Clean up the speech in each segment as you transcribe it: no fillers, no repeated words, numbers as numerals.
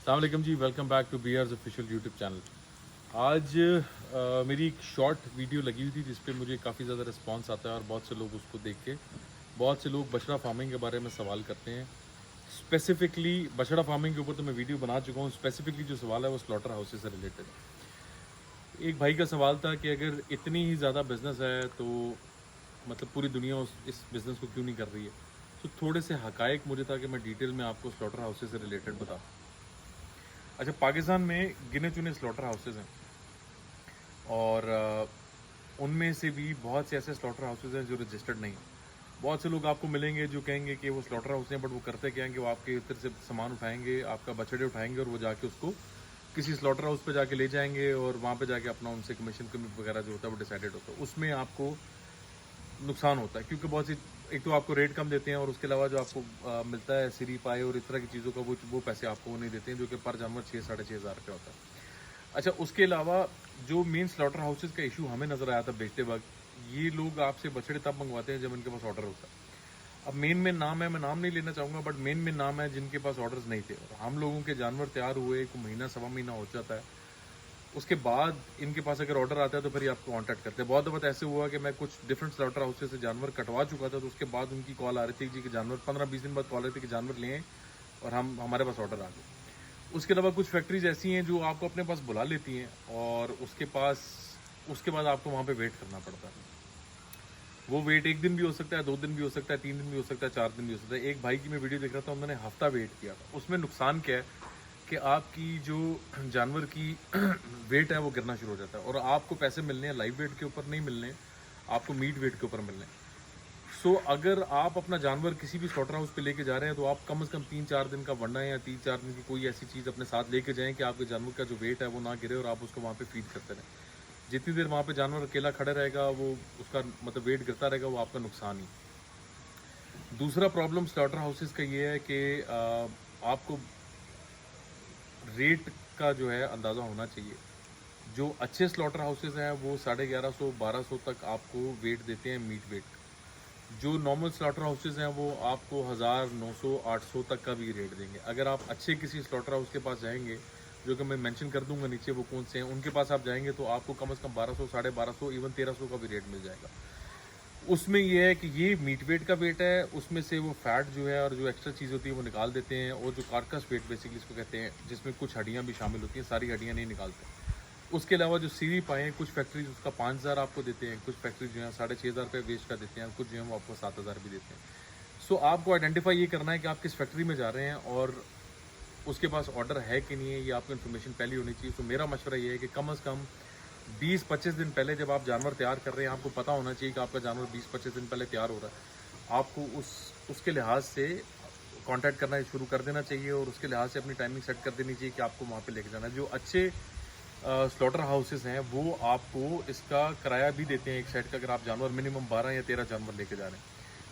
अस्सलाम वालेकुम जी, welcome back to Bears official YouTube channel. आज मेरी एक शॉर्ट वीडियो लगी हुई थी जिस पे मुझे काफ़ी ज़्यादा रिस्पांस आता है और बहुत से लोग उसको देख के बहुत से लोग बछड़ा फार्मिंग के बारे में सवाल करते हैं। स्पेसिफिकली बछड़ा फार्मिंग के ऊपर तो मैं वीडियो बना चुका हूँ। स्पेसिफिकली जो सवाल है वो स्लॉटर हाउसेज से रिलेटेड है। एक भाई का सवाल था कि अगर इतनी ही ज़्यादा बिजनेस है तो मतलब पूरी दुनिया इस बिज़नेस को क्यों नहीं कर रही है। तो थोड़े से हकायक मुझे था कि मैं डिटेल में आपको स्लॉटर हाउसेज से रिलेटेड बताऊँ। अच्छा, पाकिस्तान में गिने चुने स्लॉटर हाउसेज हैं और उनमें से भी बहुत से ऐसे स्लॉटर हाउसेज हैं जो रजिस्टर्ड नहीं हैं। बहुत से लोग आपको मिलेंगे जो कहेंगे कि वो स्लॉटर हाउस हैं, बट वो करते क्या हैं कि वो आपके इधर से सामान उठाएंगे, आपका बछड़े उठाएंगे और वो जाके उसको किसी स्लॉटर हाउस पे जाके ले जाएंगे और वहाँ पे जाके अपना उनसे कमीशन वगैरह जो होता है वो डिसाइडेड होता है। उसमें आपको नुकसान होता है क्योंकि बहुत सी, एक तो आपको रेट कम देते हैं और उसके अलावा जो आपको मिलता है सीरी पाए और इस तरह की चीज़ों का वो पैसे आपको नहीं देते हैं, जो कि पर जानवर 6-6.5 हज़ार रुपये होता है। अच्छा, उसके अलावा जो मेन स्लॉटर हाउसेज का इशू हमें नज़र आया था बेचते वक्त, ये लोग आपसे बछड़े तब मंगवाते हैं जब इनके पास ऑर्डर होता है। अब मेन नाम है, मैं नाम नहीं लेना चाहूँगा, बट मेन नाम है जिनके पास ऑर्डर्स नहीं थे और हम लोगों के जानवर तैयार हुए एक महीना सवा महीना हो जाता है। उसके बाद इनके पास अगर ऑर्डर आता है तो फिर ये आपको कॉन्टैक्ट करते हैं। बहुत दफ़ा ऐसे हुआ कि मैं कुछ डिफरेंट स्लॉटर हाउसेज से जानवर कटवा चुका था, तो उसके बाद उनकी कॉल आ रही थी जी कि जानवर 15-20 दिन बाद कॉल आ रही थी कि जानवर लें और हमारे पास ऑर्डर आ गए। उसके अलावा कुछ फैक्ट्रीज ऐसी हैं जो आपको अपने पास बुला लेती हैं और उसके बाद आपको वहाँ पे वेट करना पड़ता है। वो वेट 1 दिन भी हो सकता है, 2 दिन भी हो सकता है, 3 दिन भी हो सकता है, 4 दिन भी हो सकता है। एक भाई की मैं वीडियो देख रहा था, उन्होंने हफ्ता वेट किया था। उसमें नुकसान क्या है कि आपकी जो जानवर की वेट है वो गिरना शुरू हो जाता है और आपको पैसे मिलने हैं लाइव वेट के ऊपर नहीं मिलने हैं, आपको मीट वेट के ऊपर मिलने हैं। सो अगर आप अपना जानवर किसी भी स्लॉटर हाउस पे लेके जा रहे हैं तो आप कम से कम 3-4 दिन का वंडा या 3-4 दिन की कोई ऐसी चीज़ अपने साथ लेके जाएं कि आपके जानवर का जो वेट है वो ना गिरे और आप उसको वहाँ पे फीड करते रहें। जितनी देर वहाँ पे जानवर अकेला खड़ा रहेगा वो उसका मतलब वेट गिरता रहेगा, वो आपका नुकसान ही। दूसरा प्रॉब्लम स्लॉटर हाउसेज का ये है कि आपको रेट का जो है अंदाज़ा होना चाहिए। जो अच्छे स्लॉटर हाउसेज हैं वो 1150-1200 तक आपको वेट देते हैं, मीट वेट। जो नॉर्मल स्लॉटर हाउसेज हैं वो आपको 1900-800 तक का भी रेट देंगे। अगर आप अच्छे किसी स्लॉटर हाउस के पास जाएंगे, जो कि मैं मेंशन कर दूंगा नीचे वो कौन से हैं, उनके पास आप जाएंगे तो आपको कम से कम 1200, 1250, इवन 1300 का भी रेट मिल जाएगा। उसमें ये है कि ये मीट वेट का वेट है, उसमें से वो फैट जो है और जो एक्स्ट्रा चीज़ होती है वो निकाल देते हैं, और जो कार्कस वेट बेसिकली इसको कहते हैं, जिसमें कुछ हड्डियाँ भी शामिल होती हैं, सारी हड्डियाँ नहीं निकालते। उसके अलावा जो सीरी पाए हैं, कुछ फैक्ट्रीज उसका 5000 आपको देते हैं, कुछ फैक्ट्रीज जो है 6500 रुपये वेस्ट का देते हैं, कुछ जो है वो आपको 7000 भी देते हैं। सो आपको आइडेंटिफाई ये करना है कि आप किस फैक्ट्री में जा रहे हैं और उसके पास ऑर्डर है कि नहीं है, ये आपको इन्फॉर्मेशन पहले होनी चाहिए। तो मेरा मशवरा ये है कि कम से कम 20-25 दिन पहले जब आप जानवर तैयार कर रहे हैं, आपको पता होना चाहिए कि आपका जानवर 20-25 दिन पहले तैयार हो रहा है। आपको उसके लिहाज से कांटेक्ट करना शुरू कर देना चाहिए और उसके लिहाज से अपनी टाइमिंग सेट कर देनी चाहिए कि आपको वहाँ पे लेके जाना है। जो अच्छे स्लॉटर हाउसेज हैं वो आपको इसका किराया भी देते हैं एक सेट का, अगर आप जानवर मिनिमम 12 या 13 जानवर लेके जा रहे हैं।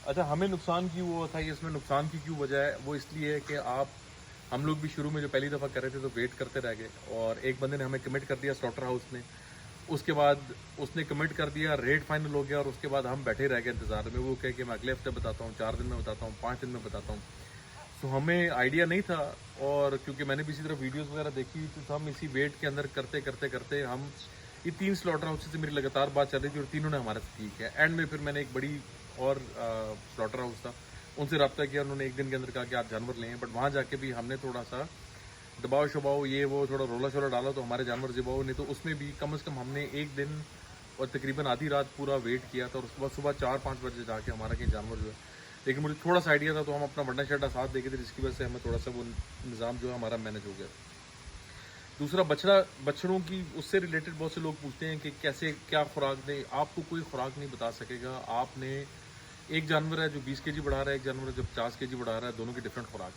अच्छा, हमें नुकसान क्यों हुआ था, ये इसमें नुकसान की क्यों वजह है, वो इसलिए है कि हम लोग भी शुरू में जो पहली दफ़ा कर रहे थे तो वेट करते रह गए और एक बंदे ने हमें कमिट कर दिया स्लॉटर हाउस ने। उसके बाद उसने कमिट कर दिया, रेट फाइनल हो गया और उसके बाद हम बैठे रह गए इंतज़ार में। वो कहे कि मैं अगले हफ्ते बताता हूँ, 4 दिन में बताता हूँ, 5 दिन में बताता हूँ। तो हमें आइडिया नहीं था, और क्योंकि मैंने भी इसी तरह वीडियोस वगैरह देखी तो हम इसी वेट के अंदर करते करते करते हम ये 3 स्लॉटर हाउस से मेरी लगातार बात चल रही थी और तीनों ने हमारे साथ ठीक है। एंड में फिर मैंने एक बड़ी और स्लॉटर हाउस था, उनसे रब्ता किया, उन्होंने एक दिन के अंदर कहा कि आप जानवर लें, बट वहाँ जाके भी हमने थोड़ा सा दबाव शबाव ये वो थोड़ा रोला शोला डाला तो हमारे जानवर ज़िबाओ नहीं, तो उसमें भी कम से कम हमने एक दिन और तकरीबन आधी रात पूरा वेट किया था और उसके बाद सुबह 4-5 बजे जाके हमारा कहीं जानवर जो है, लेकिन मुझे थोड़ा सा आइडिया था तो हम अपना वड्डा शड्डा साथ देखे थे, जिसकी वजह से हमें थोड़ा सा वो निज़ाम जो है हमारा मैनेज हो गया। दूसरा बछड़ों की उससे रिलेटेड बहुत से लोग पूछते हैं कि कैसे क्या खुराक दें। आपको कोई खुराक नहीं बता सकेगा। आपने एक जानवर है जो 20 केजी बढ़ा रहा है, एक जानवर है जो 50 केजी बढ़ा रहा है, दोनों की डिफरेंट खुराक।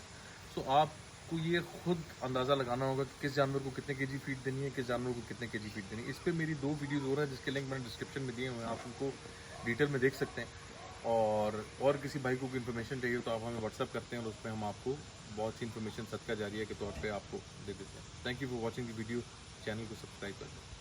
सो आपको ये खुद अंदाज़ा लगाना होगा कि किस जानवर को कितने केजी फीड देनी है, किस जानवर को कितने केजी फीड देनी है। इस पर मेरी 2 वीडियोज़ हो रहा है जिसके लिंक मैंने डिस्क्रिप्शन में दिए हुए हैं, आप उनको डिटेल में देख सकते हैं। और किसी भाई को इन्फॉर्मेशन चाहिए तो आप हमें व्हाट्सअप करते हैं और उस पर हम आपको बहुत सी इन्फॉर्मेशन सदका जारिया के तौर पे आपको दे देते हैं। Thank you for watching the video. Channel को सब्सक्राइब कर दें।